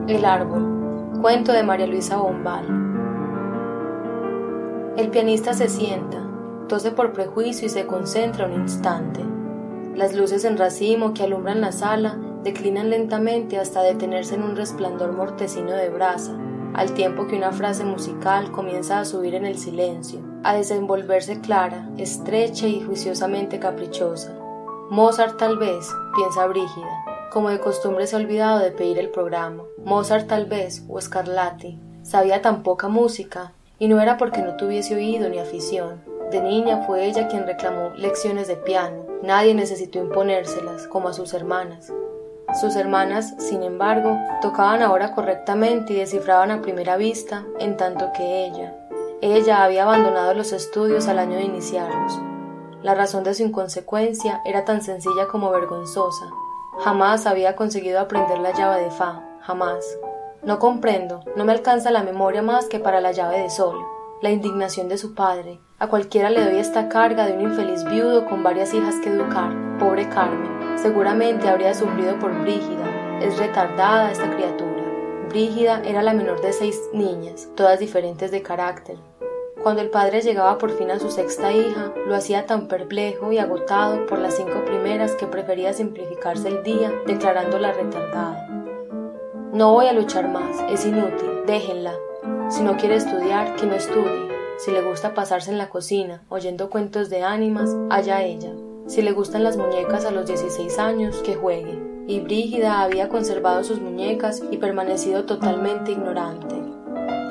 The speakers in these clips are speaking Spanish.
El árbol. Cuento de María Luisa Bombal. El pianista se sienta, tose por prejuicio y se concentra un instante. Las luces en racimo que alumbran la sala declinan lentamente hasta detenerse en un resplandor mortecino de brasa, al tiempo que una frase musical comienza a subir en el silencio, a desenvolverse clara, estrecha y juiciosamente caprichosa. Mozart tal vez, piensa Brígida, como de costumbre se ha olvidado de pedir el programa. Mozart tal vez, o Scarlatti, sabía tan poca música, y no era porque no tuviese oído ni afición. De niña fue ella quien reclamó lecciones de piano. Nadie necesitó imponérselas, como a sus hermanas. Sus hermanas, sin embargo, tocaban ahora correctamente y descifraban a primera vista, en tanto que ella había abandonado los estudios al año de iniciarlos. La razón de su inconsecuencia era tan sencilla como vergonzosa. Jamás había conseguido aprender la llave de fa, jamás. No comprendo, no me alcanza la memoria más que para la llave de sol. La indignación de su padre. A cualquiera le doy esta carga de un infeliz viudo con varias hijas que educar. Pobre Carmen, seguramente habría sufrido por Brígida. Es retardada esta criatura. Brígida era la menor de 6 niñas, todas diferentes de carácter. Cuando el padre llegaba por fin a su 6ª hija, lo hacía tan perplejo y agotado por las 5 primeras que prefería simplificarse el día declarándola retardada. No voy a luchar más, es inútil, déjenla. Si no quiere estudiar, que no estudie. Si le gusta pasarse en la cocina, oyendo cuentos de ánimas, allá ella. Si le gustan las muñecas a los 16 años, que juegue. Y Brígida había conservado sus muñecas y permanecido totalmente ignorante.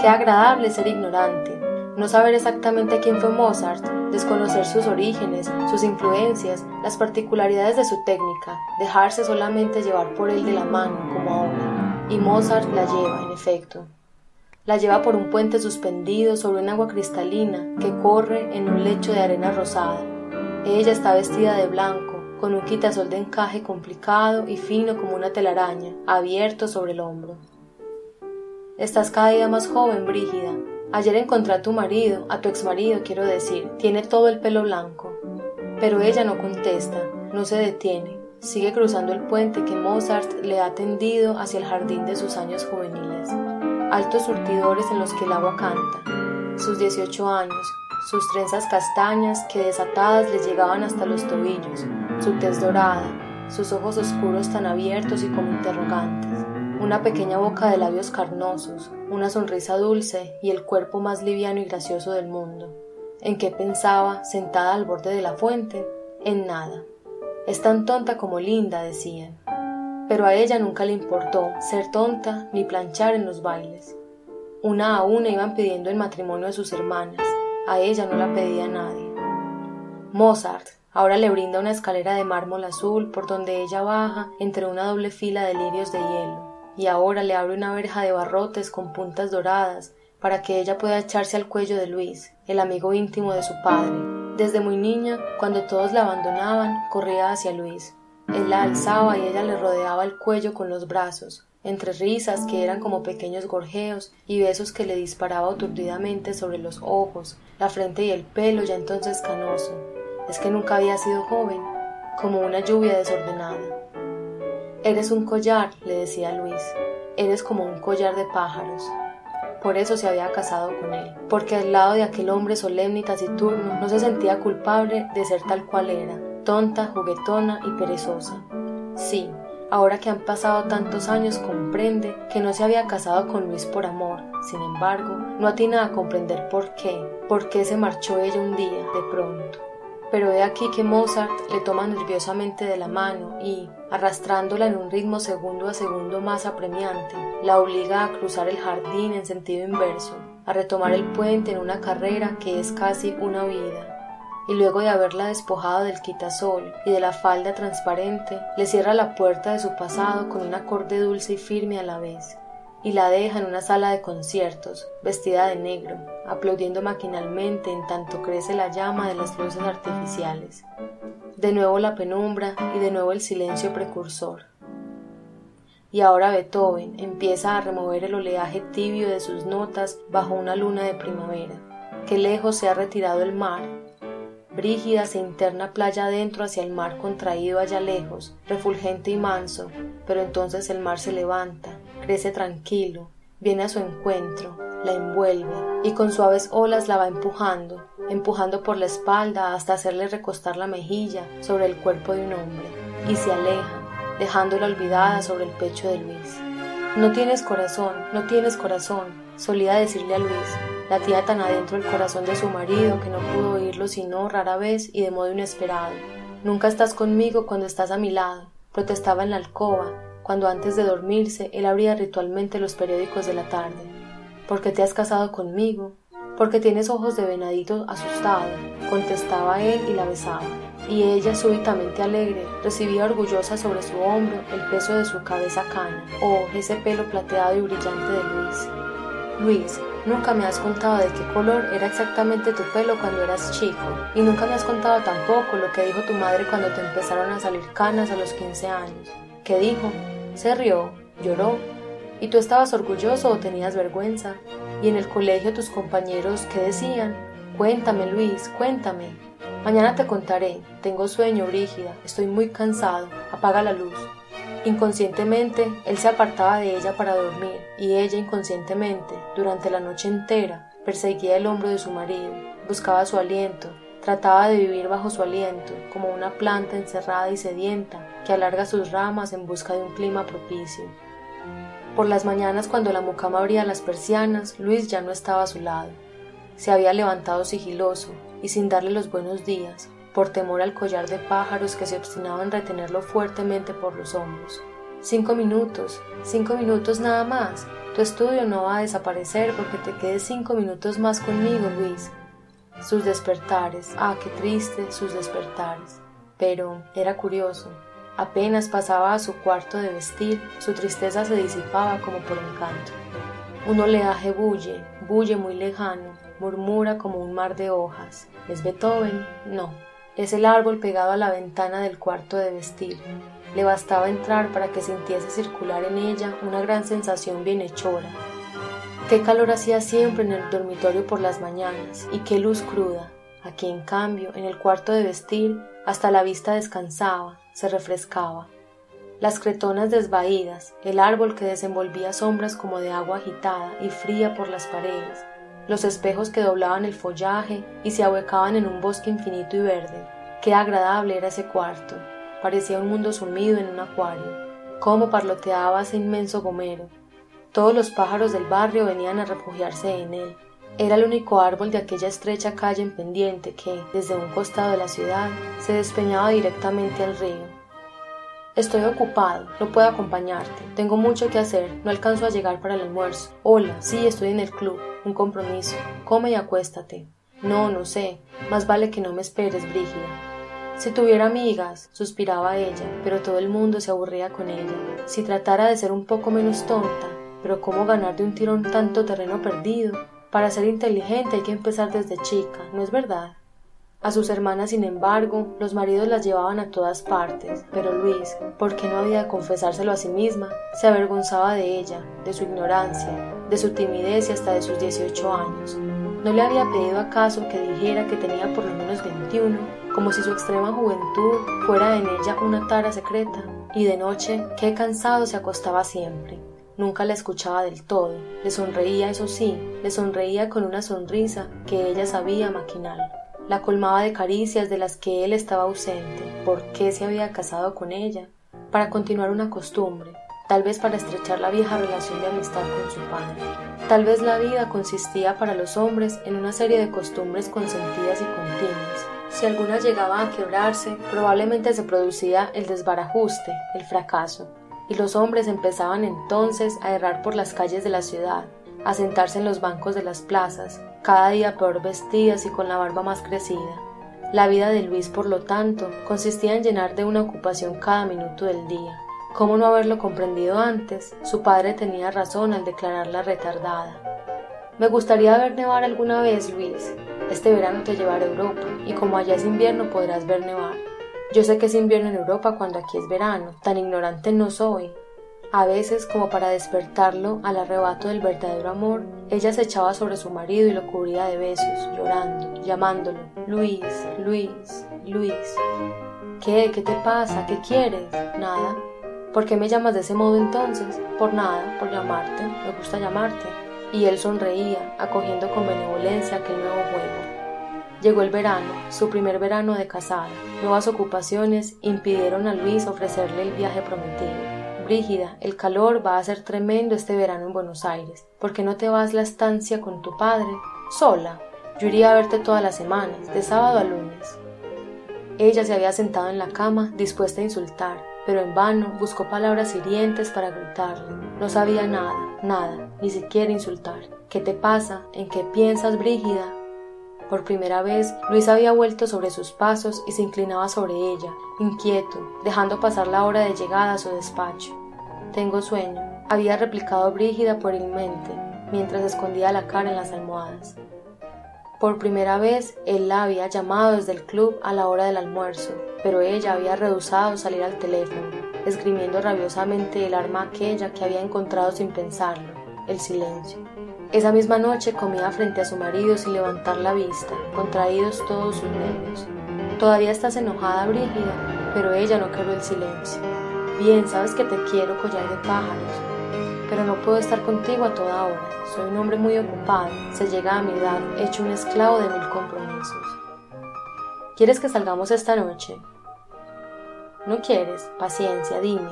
Qué agradable ser ignorante. No saber exactamente quién fue Mozart, desconocer sus orígenes, sus influencias, las particularidades de su técnica, dejarse solamente llevar por él de la mano, como ahora. Y Mozart la lleva, en efecto. La lleva por un puente suspendido sobre un agua cristalina que corre en un lecho de arena rosada. Ella está vestida de blanco, con un quitasol de encaje complicado y fino como una telaraña, abierto sobre el hombro. Estás cada día más joven, Brígida. Ayer encontré a tu marido, a tu exmarido quiero decir, tiene todo el pelo blanco. Pero ella no contesta, no se detiene, sigue cruzando el puente que Mozart le ha tendido hacia el jardín de sus años juveniles. Altos surtidores en los que el agua canta, sus 18 años, sus trenzas castañas que desatadas le llegaban hasta los tobillos, su tez dorada, sus ojos oscuros tan abiertos y como interrogantes. Una pequeña boca de labios carnosos, una sonrisa dulce y el cuerpo más liviano y gracioso del mundo. ¿En qué pensaba, sentada al borde de la fuente? En nada. Es tan tonta como linda, decían. Pero a ella nunca le importó ser tonta ni planchar en los bailes. Una a una iban pidiendo el matrimonio de sus hermanas. A ella no la pedía nadie. Mozart ahora le brinda una escalera de mármol azul por donde ella baja entre una doble fila de lirios de hielo. Y ahora le abre una verja de barrotes con puntas doradas para que ella pueda echarse al cuello de Luis, el amigo íntimo de su padre. Desde muy niña, cuando todos la abandonaban, corría hacia Luis. Él la alzaba y ella le rodeaba el cuello con los brazos, entre risas que eran como pequeños gorjeos y besos que le disparaba aturdidamente sobre los ojos, la frente y el pelo ya entonces canoso. Es que nunca había sido joven, como una lluvia desordenada. Eres un collar, le decía Luis, eres como un collar de pájaros. Por eso se había casado con él, porque al lado de aquel hombre solemne y taciturno no se sentía culpable de ser tal cual era, tonta, juguetona y perezosa. Sí, ahora que han pasado tantos años comprende que no se había casado con Luis por amor. Sin embargo, no atina a comprender por qué se marchó ella un día, de pronto. Pero he aquí que Mozart le toma nerviosamente de la mano y, arrastrándola en un ritmo segundo a segundo más apremiante, la obliga a cruzar el jardín en sentido inverso, a retomar el puente en una carrera que es casi una huida. Y luego de haberla despojado del quitasol y de la falda transparente, le cierra la puerta de su pasado con un acorde dulce y firme a la vez, y la deja en una sala de conciertos, vestida de negro, aplaudiendo maquinalmente en tanto crece la llama de las luces artificiales. De nuevo la penumbra y de nuevo el silencio precursor. Y ahora Beethoven empieza a remover el oleaje tibio de sus notas bajo una luna de primavera. Qué lejos se ha retirado el mar. Brígida se interna playa adentro hacia el mar contraído allá lejos, refulgente y manso, pero entonces el mar se levanta, crece tranquilo, viene a su encuentro, la envuelve y con suaves olas la va empujando por la espalda hasta hacerle recostar la mejilla sobre el cuerpo de un hombre, y se aleja, dejándola olvidada sobre el pecho de Luis. No tienes corazón, solía decirle a Luis, latía tan adentro el corazón de su marido que no pudo oírlo sino rara vez y de modo inesperado. Nunca estás conmigo cuando estás a mi lado, protestaba en la alcoba, cuando antes de dormirse él abría ritualmente los periódicos de la tarde. ¿Por qué te has casado conmigo? Porque tienes ojos de venadito asustado, contestaba él y la besaba. Y ella, súbitamente alegre, recibía orgullosa sobre su hombro el peso de su cabeza cana, ese pelo plateado y brillante de Luis. Luis, nunca me has contado de qué color era exactamente tu pelo cuando eras chico, y nunca me has contado tampoco lo que dijo tu madre cuando te empezaron a salir canas a los 15 años. ¿Qué dijo? Se rió, lloró. ¿Y tú estabas orgulloso o tenías vergüenza? ¿Y en el colegio tus compañeros qué decían? Cuéntame, Luis, cuéntame. Mañana te contaré. Tengo sueño, Brígida. Estoy muy cansado. Apaga la luz. Inconscientemente, él se apartaba de ella para dormir, y ella inconscientemente, durante la noche entera, perseguía el hombro de su marido, buscaba su aliento, trataba de vivir bajo su aliento, como una planta encerrada y sedienta que alarga sus ramas en busca de un clima propicio. Por las mañanas, cuando la mucama abría las persianas, Luis ya no estaba a su lado. Se había levantado sigiloso y sin darle los buenos días, por temor al collar de pájaros que se obstinaba en retenerlo fuertemente por los hombros. 5 minutos nada más. Tu estudio no va a desaparecer porque te quedes 5 minutos más conmigo, Luis. Sus despertares, qué triste, sus despertares. Pero era curioso. Apenas pasaba a su cuarto de vestir, su tristeza se disipaba como por encanto. Un oleaje bulle muy lejano, murmura como un mar de hojas. ¿Es Beethoven? No. Es el árbol pegado a la ventana del cuarto de vestir. Le bastaba entrar para que sintiese circular en ella una gran sensación bienhechora. Qué calor hacía siempre en el dormitorio por las mañanas, y qué luz cruda. Aquí, en cambio, en el cuarto de vestir, hasta la vista descansaba, se refrescaba. Las cretonas desvaídas, el árbol que desenvolvía sombras como de agua agitada y fría por las paredes, los espejos que doblaban el follaje y se ahuecaban en un bosque infinito y verde. Qué agradable era ese cuarto. Parecía un mundo sumido en un acuario. Cómo parloteaba ese inmenso gomero. Todos los pájaros del barrio venían a refugiarse en él. Era el único árbol de aquella estrecha calle en pendiente que, desde un costado de la ciudad, se despeñaba directamente al río. Estoy ocupado, no puedo acompañarte, tengo mucho que hacer, no alcanzo a llegar para el almuerzo. Hola, sí, estoy en el club, un compromiso, come y acuéstate. No sé, más vale que no me esperes, Brígida. Si tuviera amigas, suspiraba ella, pero todo el mundo se aburría con ella. Si tratara de ser un poco menos tonta, pero ¿cómo ganar de un tirón tanto terreno perdido? Para ser inteligente hay que empezar desde chica, ¿no es verdad? A sus hermanas, sin embargo, los maridos las llevaban a todas partes, pero Luis, porque no había de confesárselo a sí misma, se avergonzaba de ella, de su ignorancia, de su timidez y hasta de sus 18 años. ¿No le había pedido acaso que dijera que tenía por lo menos 21, como si su extrema juventud fuera en ella una tara secreta? Y de noche, qué cansado se acostaba siempre. Nunca la escuchaba del todo, le sonreía, eso sí, le sonreía con una sonrisa que ella sabía maquinal. La colmaba de caricias de las que él estaba ausente. ¿Por qué se había casado con ella? Para continuar una costumbre, tal vez para estrechar la vieja relación de amistad con su padre. Tal vez la vida consistía para los hombres en una serie de costumbres consentidas y continuas. Si alguna llegaba a quebrarse, probablemente se producía el desbarajuste, el fracaso, y los hombres empezaban entonces a errar por las calles de la ciudad, a sentarse en los bancos de las plazas, cada día peor vestidas y con la barba más crecida. La vida de Luis, por lo tanto, consistía en llenar de una ocupación cada minuto del día. ¿Cómo no haberlo comprendido antes? Su padre tenía razón al declararla retardada. Me gustaría ver nevar alguna vez, Luis. Este verano te llevaré a Europa, y como allá es invierno podrás ver nevar. Yo sé que es invierno en Europa cuando aquí es verano, tan ignorante no soy. A veces, como para despertarlo al arrebato del verdadero amor, ella se echaba sobre su marido y lo cubría de besos, llorando, llamándolo, Luis, Luis, Luis. ¿Qué te pasa? ¿Qué quieres? Nada. ¿Por qué me llamas de ese modo entonces? Por nada, por llamarte, me gusta llamarte. Y él sonreía, acogiendo con benevolencia aquel nuevo juego. Llegó el verano, su primer verano de casada. Nuevas ocupaciones impidieron a Luis ofrecerle el viaje prometido. Brígida, el calor va a ser tremendo este verano en Buenos Aires. ¿Por qué no te vas a la estancia con tu padre? Sola. Yo iría a verte todas las semanas, de sábado a lunes. Ella se había sentado en la cama, dispuesta a insultar, pero en vano buscó palabras hirientes para gritarle. No sabía nada, ni siquiera insultar. ¿Qué te pasa? ¿En qué piensas, Brígida? Por primera vez, Luis había vuelto sobre sus pasos y se inclinaba sobre ella, inquieto, dejando pasar la hora de llegada a su despacho. Tengo sueño, había replicado Brígida puerilmente, mientras escondía la cara en las almohadas. Por primera vez, él la había llamado desde el club a la hora del almuerzo, pero ella había rehusado salir al teléfono, esgrimiendo rabiosamente el arma aquella que había encontrado sin pensarlo, el silencio. Esa misma noche comía frente a su marido sin levantar la vista, contraídos todos sus nervios. Todavía estás enojada, Brígida, pero ella no quebró el silencio. Bien, sabes que te quiero, collar de pájaros, pero no puedo estar contigo a toda hora. Soy un hombre muy ocupado, se llega a mi edad, hecho un esclavo de 1000 compromisos. ¿Quieres que salgamos esta noche? ¿No quieres? Paciencia, dime.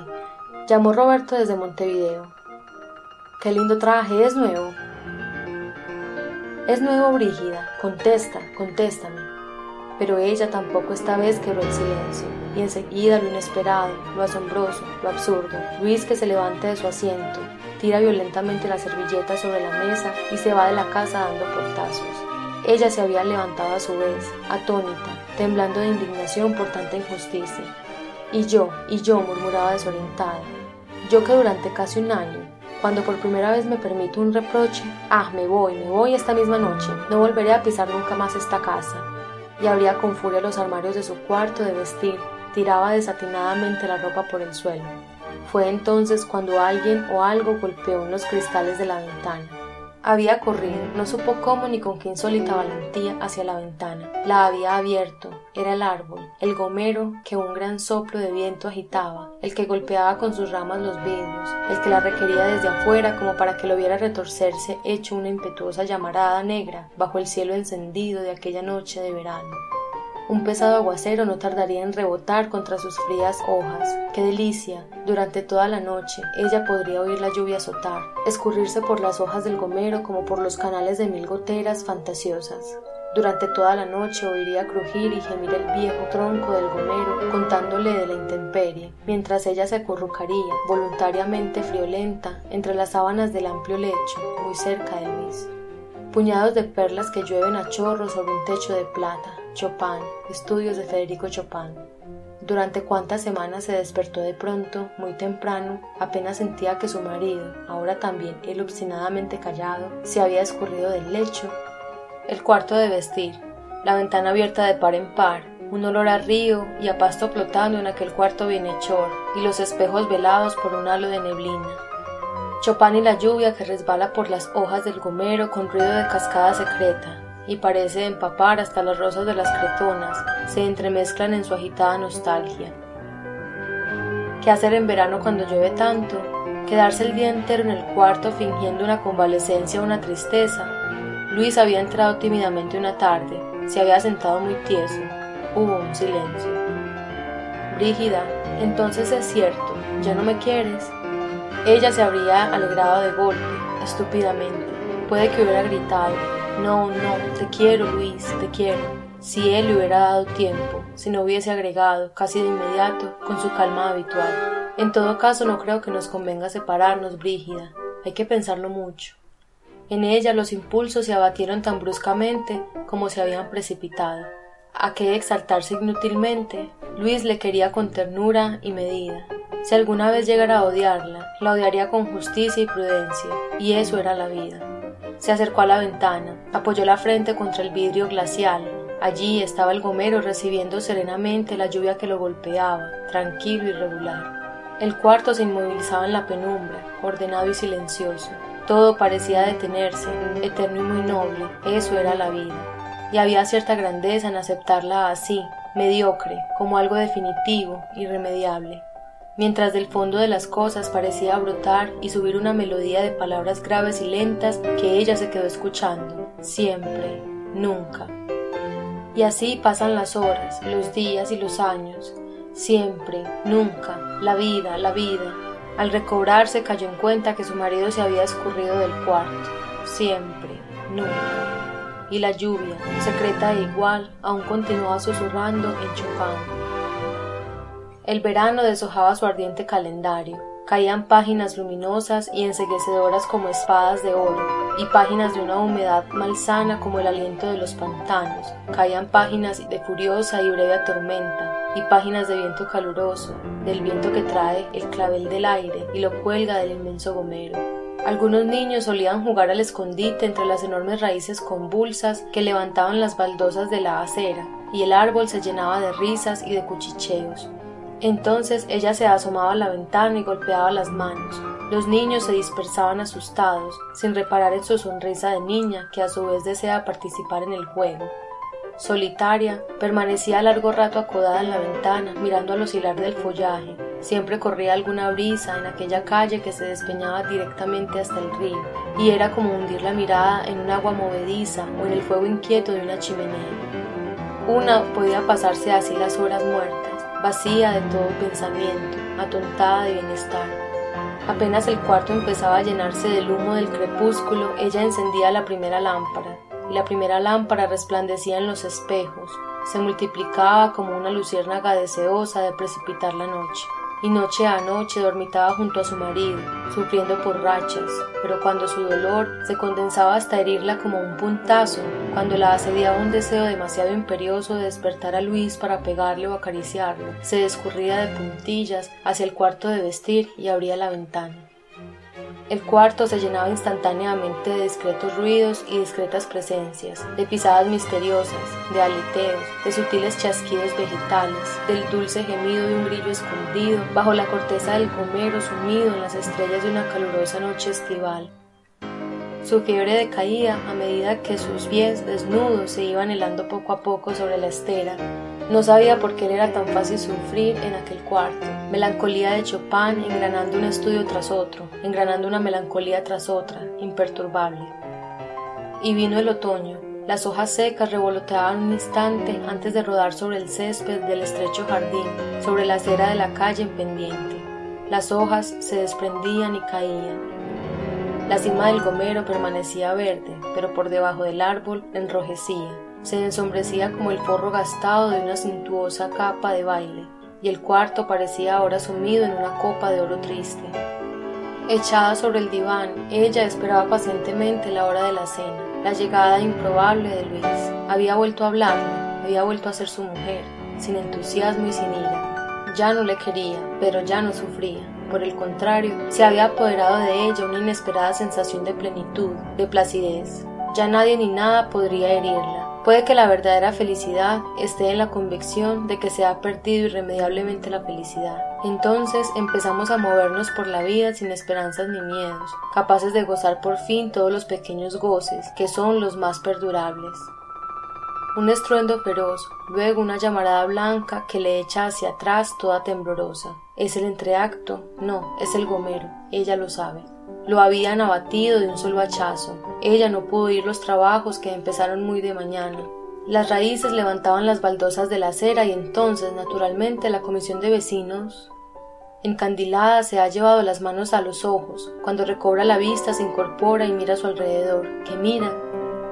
Llamó Roberto desde Montevideo. Qué lindo traje, ¿es nuevo? Es nuevo, Brígida, contéstame. Pero ella tampoco esta vez quebró el silencio, y enseguida lo inesperado, lo asombroso, lo absurdo. Luis, que se levanta de su asiento, tira violentamente la servilleta sobre la mesa y se va de la casa dando portazos. Ella se había levantado a su vez, atónita, temblando de indignación por tanta injusticia. Y yo, murmuraba desorientada. Yo que durante casi un año, cuando por primera vez me permito un reproche, me voy esta misma noche, no volveré a pisar nunca más esta casa. Y abría con furia los armarios de su cuarto de vestir, tiraba desatinadamente la ropa por el suelo. Fue entonces cuando alguien o algo golpeó en los cristales de la ventana. Había corrido, no supo cómo ni con qué insólita valentía, hacia la ventana. La había abierto, era el árbol, el gomero que un gran soplo de viento agitaba, el que golpeaba con sus ramas los vidrios, el que la requería desde afuera como para que lo viera retorcerse hecho una impetuosa llamarada negra bajo el cielo encendido de aquella noche de verano. Un pesado aguacero no tardaría en rebotar contra sus frías hojas. ¡Qué delicia! Durante toda la noche ella podría oír la lluvia azotar, escurrirse por las hojas del gomero como por los canales de 1000 goteras fantasiosas. Durante toda la noche oiría crujir y gemir el viejo tronco del gomero, contándole de la intemperie, mientras ella se acurrucaría, voluntariamente friolenta, entre las sábanas del amplio lecho, muy cerca de Luis. Puñados de perlas que llueven a chorros sobre un techo de plata. Chopin, estudios de Federico Chopin. Durante cuántas semanas se despertó de pronto, muy temprano, apenas sentía que su marido, ahora también él obstinadamente callado, se había escurrido del lecho. El cuarto de vestir, la ventana abierta de par en par, un olor a río y a pasto flotando en aquel cuarto bienhechor, y los espejos velados por un halo de neblina. Chopin y la lluvia que resbala por las hojas del gomero con ruido de cascada secreta, y parece empapar hasta las rosas de las cretonas, se entremezclan en su agitada nostalgia. ¿Qué hacer en verano cuando llueve tanto? ¿Quedarse el día entero en el cuarto fingiendo una convalecencia o una tristeza? Luis había entrado tímidamente una tarde, se había sentado muy tieso. Hubo un silencio. Brígida, entonces es cierto, ¿ya no me quieres? Ella se habría alegrado de golpe, estúpidamente. Puede que hubiera gritado: No, te quiero, Luis, te quiero. Si él le hubiera dado tiempo, si no hubiese agregado, casi de inmediato, con su calma habitual. En todo caso, no creo que nos convenga separarnos, Brígida. Hay que pensarlo mucho. En ella los impulsos se abatieron tan bruscamente como se habían precipitado. ¿A qué exaltarse inútilmente? Luis le quería con ternura y medida. Si alguna vez llegara a odiarla, la odiaría con justicia y prudencia, y eso era la vida. Se acercó a la ventana, apoyó la frente contra el vidrio glacial. Allí estaba el gomero recibiendo serenamente la lluvia que lo golpeaba, tranquilo y regular. El cuarto se inmovilizaba en la penumbra, ordenado y silencioso. Todo parecía detenerse, eterno y muy noble. Eso era la vida. Y había cierta grandeza en aceptarla así, mediocre, como algo definitivo, irremediable. mientras del fondo de las cosas parecía brotar y subir una melodía de palabras graves y lentas que ella se quedó escuchando, siempre, nunca. Y así pasan las horas, los días y los años, siempre, nunca, la vida. Al recobrarse cayó en cuenta que su marido se había escurrido del cuarto, siempre, nunca. Y la lluvia, secreta e igual, aún continuaba susurrando en Chopin. El verano deshojaba su ardiente calendario. Caían páginas luminosas y enceguecedoras como espadas de oro, y páginas de una humedad malsana como el aliento de los pantanos. Caían páginas de furiosa y breve tormenta, y páginas de viento caluroso, del viento que trae el clavel del aire y lo cuelga del inmenso gomero. Algunos niños solían jugar al escondite entre las enormes raíces convulsas que levantaban las baldosas de la acera, y el árbol se llenaba de risas y de cuchicheos. Entonces ella se asomaba a la ventana y golpeaba las manos. Los niños se dispersaban asustados, sin reparar en su sonrisa de niña, que a su vez desea participar en el juego. Solitaria, permanecía largo rato acodada en la ventana, mirando al oscilar del follaje. Siempre corría alguna brisa en aquella calle que se despeñaba directamente hasta el río, y era como hundir la mirada en un agua movediza o en el fuego inquieto de una chimenea. Una podía pasarse así las horas muertas, vacía de todo pensamiento, atontada de bienestar. Apenas el cuarto empezaba a llenarse del humo del crepúsculo, ella encendía la primera lámpara, y la primera lámpara resplandecía en los espejos, se multiplicaba como una luciérnaga deseosa de precipitar la noche. Y noche a noche dormitaba junto a su marido, sufriendo por rachas, pero cuando su dolor se condensaba hasta herirla como un puntazo, cuando la asediaba un deseo demasiado imperioso de despertar a Luis para pegarle o acariciarlo, se descurría de puntillas hacia el cuarto de vestir y abría la ventana. El cuarto se llenaba instantáneamente de discretos ruidos y discretas presencias, de pisadas misteriosas, de aleteos, de sutiles chasquidos vegetales, del dulce gemido de un grillo escondido bajo la corteza del gomero sumido en las estrellas de una calurosa noche estival. Su fiebre decaía a medida que sus pies desnudos se iban helando poco a poco sobre la estera. No sabía por qué le era tan fácil sufrir en aquel cuarto. Melancolía de Chopin, engranando un estudio tras otro, engranando una melancolía tras otra, imperturbable. Y vino el otoño. Las hojas secas revoloteaban un instante antes de rodar sobre el césped del estrecho jardín, sobre la acera de la calle en pendiente. Las hojas se desprendían y caían. La cima del gomero permanecía verde, pero por debajo del árbol enrojecía. Se ensombrecía como el forro gastado de una suntuosa capa de baile, y el cuarto parecía ahora sumido en una copa de oro triste. Echada sobre el diván, ella esperaba pacientemente la hora de la cena, la llegada improbable de Luis. Había vuelto a hablarle, había vuelto a ser su mujer, sin entusiasmo y sin ira. Ya no le quería, pero ya no sufría. Por el contrario, se había apoderado de ella una inesperada sensación de plenitud, de placidez. Ya nadie ni nada podría herirla. Puede que la verdadera felicidad esté en la convicción de que se ha perdido irremediablemente la felicidad. Entonces empezamos a movernos por la vida sin esperanzas ni miedos, capaces de gozar por fin todos los pequeños goces, que son los más perdurables. Un estruendo feroz, luego una llamarada blanca que le echa hacia atrás toda temblorosa. ¿Es el entreacto? No, es el gomero. Ella lo sabe. Lo habían abatido de un solo hachazo. Ella no pudo oír los trabajos que empezaron muy de mañana. Las raíces levantaban las baldosas de la acera y entonces, naturalmente, la comisión de vecinos encandilada se ha llevado las manos a los ojos. Cuando recobra la vista se incorpora y mira a su alrededor. ¿Qué mira?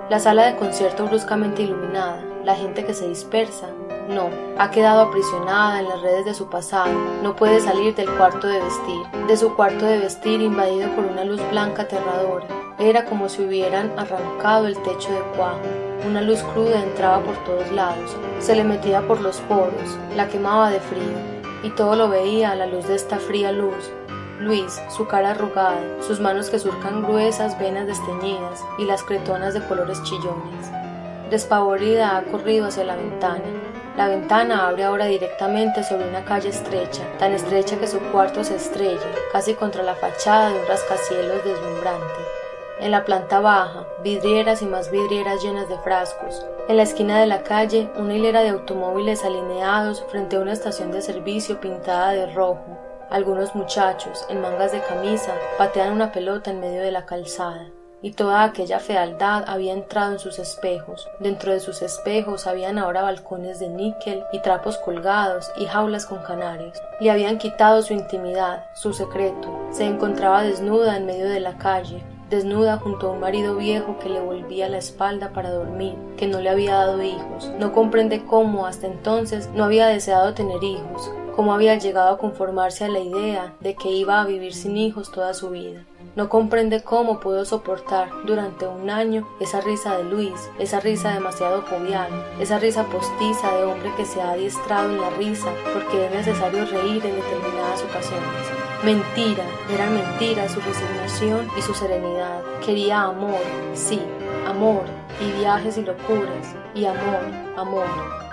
La sala de concierto bruscamente iluminada, la gente que se dispersa. No, ha quedado aprisionada en las redes de su pasado, no puede salir del cuarto de vestir, de su cuarto de vestir invadido por una luz blanca aterradora. Era como si hubieran arrancado el techo de cuajo. Una luz cruda entraba por todos lados, se le metía por los poros, la quemaba de frío, y todo lo veía a la luz de esta fría luz. Luis, su cara arrugada, sus manos que surcan gruesas venas desteñidas y las cretonas de colores chillones. Despavorida ha corrido hacia la ventana. La ventana abre ahora directamente sobre una calle estrecha, tan estrecha que su cuarto se estrella, casi contra la fachada de un rascacielos deslumbrante. En la planta baja, vidrieras y más vidrieras llenas de frascos. En la esquina de la calle, una hilera de automóviles alineados frente a una estación de servicio pintada de rojo. Algunos muchachos, en mangas de camisa, patean una pelota en medio de la calzada. Y toda aquella fealdad había entrado en sus espejos. Dentro de sus espejos habían ahora balcones de níquel y trapos colgados y jaulas con canarios. Le habían quitado su intimidad, su secreto. Se encontraba desnuda en medio de la calle, desnuda junto a un marido viejo que le volvía la espalda para dormir, que no le había dado hijos. No comprende cómo hasta entonces no había deseado tener hijos, cómo había llegado a conformarse a la idea de que iba a vivir sin hijos toda su vida. No comprende cómo pudo soportar durante un año esa risa de Luis, esa risa demasiado jovial, esa risa postiza de hombre que se ha adiestrado en la risa porque es necesario reír en determinadas ocasiones. Mentira, eran mentiras su resignación y su serenidad. Quería amor, sí, amor, y viajes y locuras, y amor, amor.